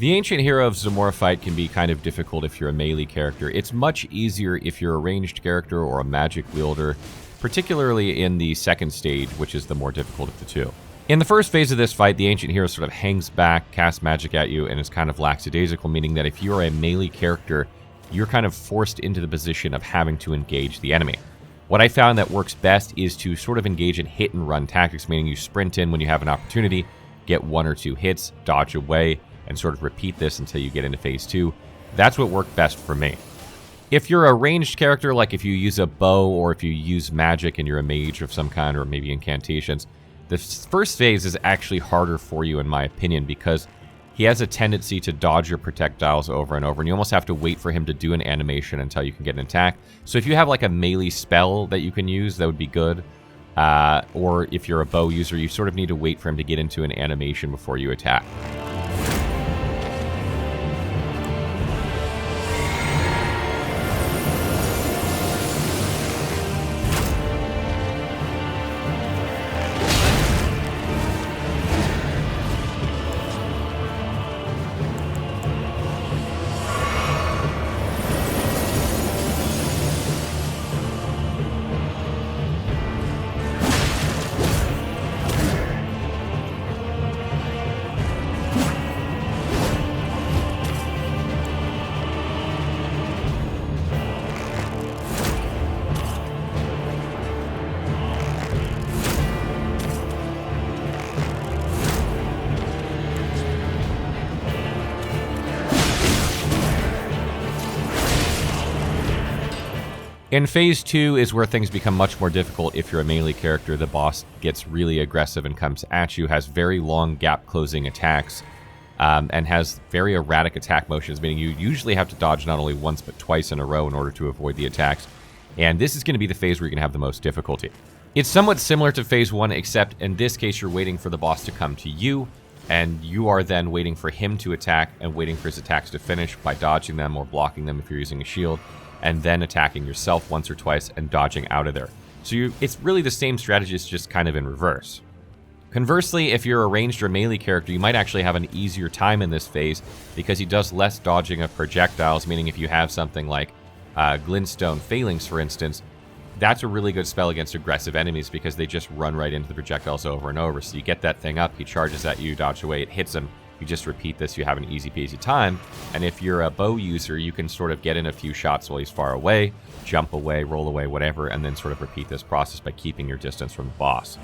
The Ancient Hero of Zamor fight can be kind of difficult if you're a melee character. It's much easier if you're a ranged character or a magic wielder, particularly in the second stage, which is the more difficult of the two. In the first phase of this fight, the Ancient Hero sort of hangs back, casts magic at you, and is kind of lackadaisical, meaning that if you're a melee character, you're kind of forced into the position of having to engage the enemy. What I found that works best is to sort of engage in hit-and-run tactics, meaning you sprint in when you have an opportunity, get 1 or 2 hits, dodge away, and sort of repeat this until you get into phase 2. That's what worked best for me. If you're a ranged character, like if you use a bow or if you use magic and you're a mage of some kind or maybe incantations, the first phase is actually harder for you in my opinion because he has a tendency to dodge your projectiles over and over, and you almost have to wait for him to do an animation until you can get an attack. So if you have like a melee spell that you can use, that would be good. Or if you're a bow user, you sort of need to wait for him to get into an animation before you attack. In phase 2 is where things become much more difficult if you're a melee character. The boss gets really aggressive and comes at you, has very long gap-closing attacks, and has very erratic attack motions, meaning you usually have to dodge not only once but twice in a row in order to avoid the attacks. And this is going to be the phase where you're going to have the most difficulty. It's somewhat similar to phase 1, except in this case you're waiting for the boss to come to you, and you are then waiting for him to attack and waiting for his attacks to finish by dodging them or blocking them if you're using a shield, and then attacking yourself once or twice and dodging out of there. So it's really the same strategy, it's just kind of in reverse. Conversely, if you're a ranged or melee character, you might actually have an easier time in this phase because he does less dodging of projectiles, meaning if you have something like Glintstone Phalanx, for instance, that's a really good spell against aggressive enemies because they just run right into the projectiles over and over. So you get that thing up, he charges at you, dodge away, it hits him. You just repeat this, you have an easy peasy time. And if you're a bow user, you can sort of get in a few shots while he's far away, jump away, roll away, whatever, and then sort of repeat this process by keeping your distance from the boss.